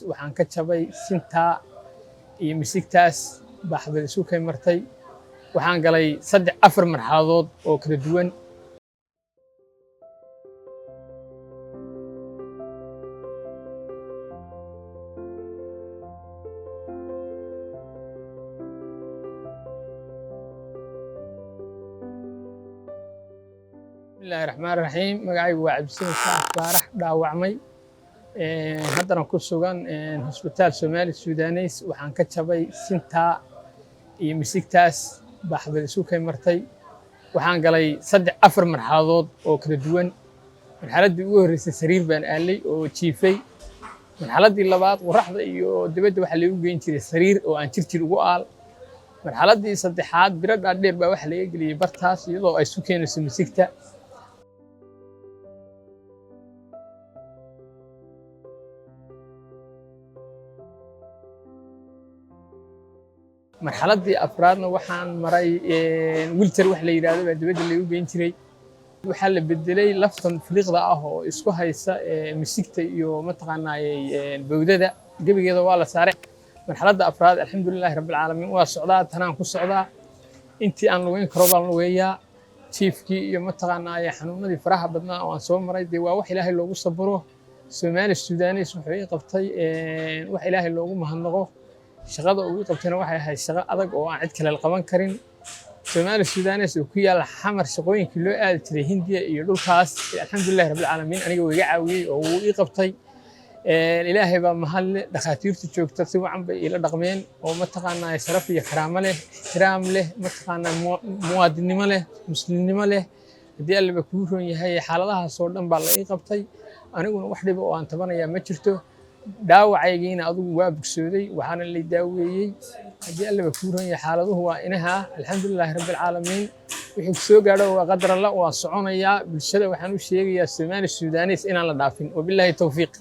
waxaan ka jabay sintaa iyo misigtaas baaxbad isu kay martay waxaan galay 4 marxaladood oo kala duwan. bismillaahi raxmaani raxiim. magacaygu waa cabdisalaam saacad baarax dhaawacmay haddana ku sugan hosbitaal Soomaali Suudaneys. waxaan ka jabay sintaa iyo misigtaas baaxbad isu kay martay waxaan galay 4 marxaladood oo kala duwan. marxaladii ugu horreysay sariir baan aalay oo jiifay. marxaladii labaad qoraxda iyo dibadda waxa lagu geyn jiray sariir oo aan jirjir ugu aal. marxaladii saddexaad biro dhaadheer baa waxa laga geliyay bartaas iyadoo ay isu keenayso misigta. marxaladii afraadna waxaan maray wilter wax la yiraahdo baa dibadda lagu geyn jiray. waxaa la bedelay laftan filiqda ah oo isku haysa misigta iyo mataqaanaayay bawdada gabigeeda waa la saaray. marxaladda afraad alxamdulilaahi rabbil caalamiin waa socdaa, tanaan ku socdaa. intii aan lugeyn karo baan lugeeyaa. jiifkii iyo mataqaanaayay xanuunadii faraha badnaa oo aan soo maray dee waa wax ilaahay loogu sabro. Soomaali Suudaneys wuxuu ii qabtay wax ilaahay loogu mahadnaqo. shaqada ugu qabtayna waxay ahayd shaqo adag oo aan cid kale qaban karin. Soomaali Suudaneys oo ku yaala xamar shaqooyinkii loo aadi jiray Hindiya iyo dhulkaas alxamdulilaahi rabbil caalamiin aniga wuu iga caawiyey oo wuu ii qabtay. ilaahay baa mahad leh. dhakhaatiirtu joogta si wacan bay ila dhaqmeen oo mataqaanaa sharaf iyo karaamo leh, ixtiraam leh, mataqaanaa muwaadinimo leh, muslimnimo leh. haddii allaba kuu roon yahay xaaladahaas oo dhan baa la ii qabtay. aniguna wax dhiba oo aan tabanayaa ma jirto. dhaawacaygiina adigu waa bogsooday waxaana la daaweeyey. haddii allaba kuu roon yahay xaaladuhu waa inaha alxamdulilaahi rabbil caalamiin. wixii ku soo gaadho waa qadar alla waa soconayaa. bulshada waxaan u sheegayaa Soomaali Suudaneys inaan la dhaafin. wabilaahi tawfiiq.